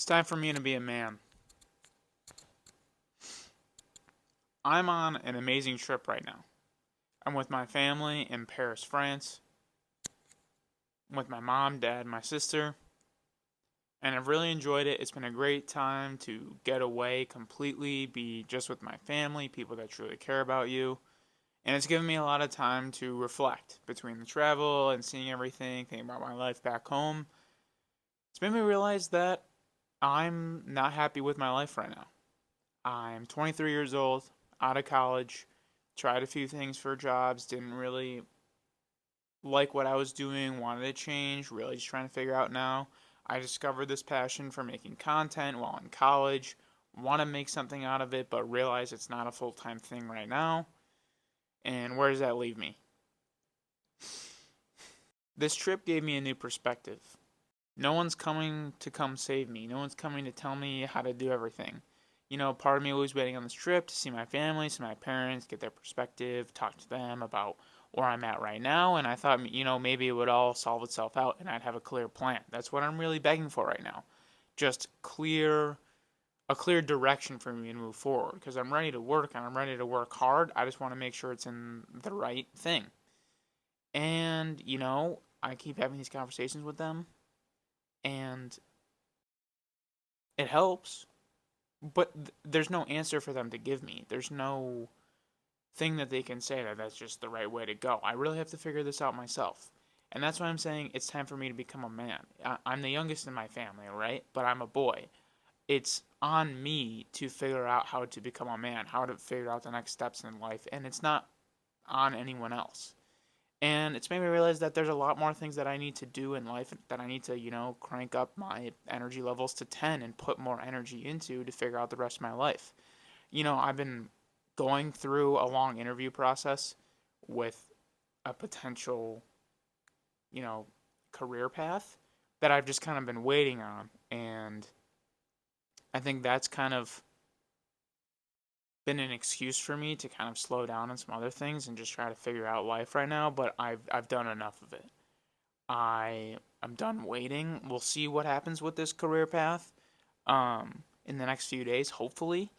It's time for me to be a man. I'm on an amazing trip right now. I'm with my family in Paris, France. I'm with my mom, dad, my sister, and I've really enjoyed it. It's been a great time to get away completely, be just with my family, people that truly care about you. And it's given me a lot of time to reflect between the travel and seeing everything, thinking about my life back home. It's made me realize that I'm not happy with my life right now. I'm 23 years old, out of college, tried a few things for jobs, didn't really like what I was doing, wanted to change, really just trying to figure out now. I discovered this passion for making content while in college, want to make something out of it, but realize it's not a full time thing right now. And where does that leave me? This trip gave me a new perspective. No one's coming to come save me. No one's coming to tell me how to do everything. Part of me was waiting on this trip to see my family, see my parents, get their perspective, talk to them about where I'm at right now. And I thought, maybe it would all solve itself out and I'd have a clear plan. That's what I'm really begging for right now. Just a clear direction for me to move forward because I'm ready to work and I'm ready to work hard. I just want to make sure it's in the right thing. And, I keep having these conversations with them and it helps, but there's no answer for them to give me. There's no thing that they can say that that's just the right way to go. I really have to figure this out myself. And that's why I'm saying it's time for me to become a man. I'm the youngest in my family, right? But I'm a boy. It's on me to figure out how to become a man, how to figure out the next steps in life, and it's not on anyone else. And it's made me realize that there's a lot more things that I need to do in life that I need to, crank up my energy levels to 10 and put more energy into to figure out the rest of my life. I've been going through a long interview process with a potential, you know, career path that I've just kind of been waiting on. And I think that's kind of been an excuse for me to kind of slow down on some other things and just try to figure out life right now, but I've done enough of it. I'm done waiting. We'll see what happens with this career path in the next few days, hopefully.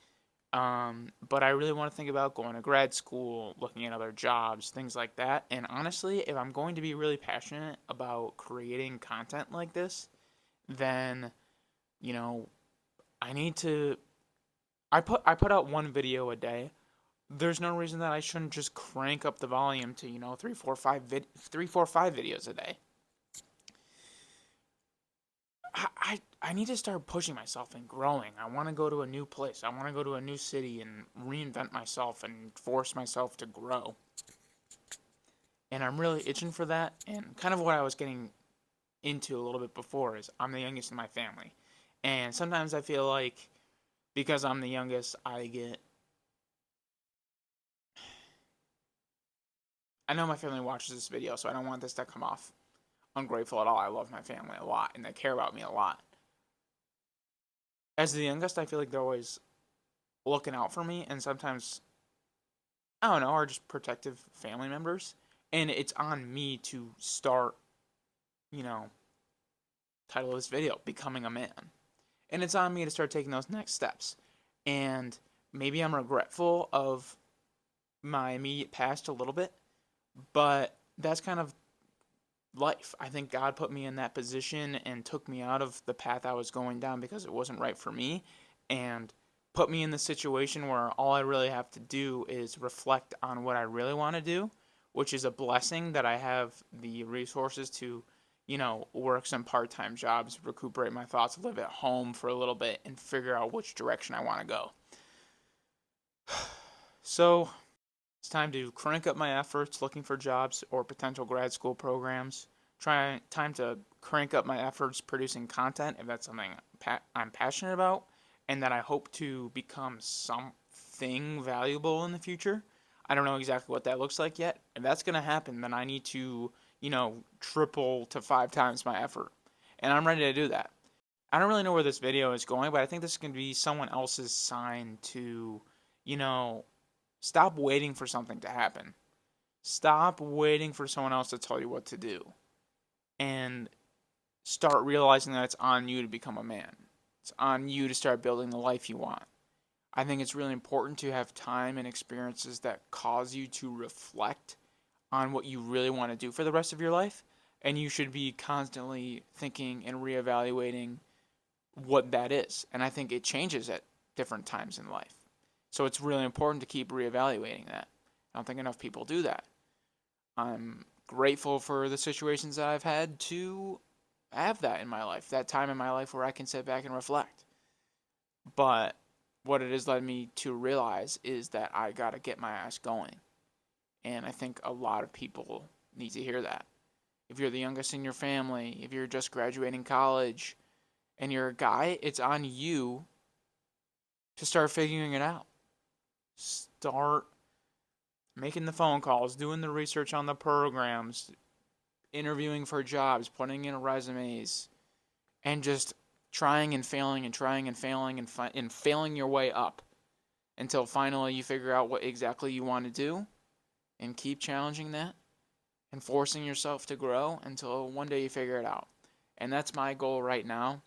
But I really want to think about going to grad school, looking at other jobs, things like that. And honestly, if I'm going to be really passionate about creating content like this, then, you know, I need to I put out one video a day. There's no reason that I shouldn't just crank up the volume to, 3, 4, 5 videos a day. I need to start pushing myself and growing. I want to go to a new place. I want to go to a new city and reinvent myself and force myself to grow. And I'm really itching for that. And kind of what I was getting into a little bit before is I'm the youngest in my family. And sometimes I feel like because I'm the youngest, I know my family watches this video, so I don't want this to come off ungrateful at all. I love my family a lot and they care about me a lot. As the youngest, I feel like they're always looking out for me, and sometimes I don't know, are just protective family members. And it's on me to start, you know, title of this video, Becoming a Man. And it's on me to start taking those next steps. And maybe I'm regretful of my immediate past a little bit, but that's kind of life. I think God put me in that position and took me out of the path I was going down because it wasn't right for me and put me in the situation where all I really have to do is reflect on what I really want to do, which is a blessing that I have the resources to, work some part-time jobs, recuperate my thoughts, live at home for a little bit and figure out which direction I want to go. So, it's time to crank up my efforts looking for jobs or potential grad school programs. Time to crank up my efforts producing content if that's something I'm passionate about and that I hope to become something valuable in the future. I don't know exactly what that looks like yet. If that's going to happen, then I need to, triple to 5 times my effort. And I'm ready to do that. I don't really know where this video is going, but I think this is going to be someone else's sign to, you know, stop waiting for something to happen. Stop waiting for someone else to tell you what to do. And start realizing that it's on you to become a man. It's on you to start building the life you want. I think it's really important to have time and experiences that cause you to reflect on what you really want to do for the rest of your life. And you should be constantly thinking and reevaluating what that is. And I think it changes at different times in life. So it's really important to keep reevaluating that. I don't think enough people do that. I'm grateful for the situations that I've had to have that in my life, that time in my life where I can sit back and reflect. But what it has led me to realize is that I gotta get my ass going. And I think a lot of people need to hear that. If you're the youngest in your family, if you're just graduating college, and you're a guy, it's on you to start figuring it out. Start making the phone calls, doing the research on the programs, interviewing for jobs, putting in resumes, and just trying and failing and trying and failing and failing your way up until finally you figure out what exactly you want to do and keep challenging that and forcing yourself to grow until one day you figure it out. And that's my goal right now.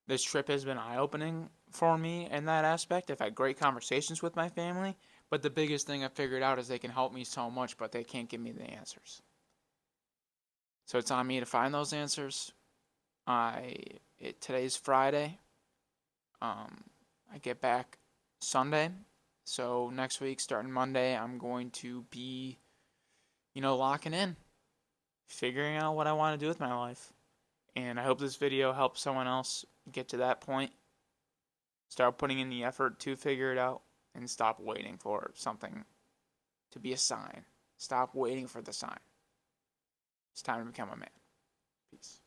This trip has been eye-opening for me in that aspect. I've had great conversations with my family, but the biggest thing I've figured out is they can help me so much, but they can't give me the answers. So it's on me to find those answers. Today's Friday. I get back Sunday. So next week, starting Monday, I'm going to be, locking in, figuring out what I want to do with my life. And I hope this video helps someone else get to that point. Start putting in the effort to figure it out and stop waiting for something to be a sign. Stop waiting for the sign. It's time to become a man. Peace.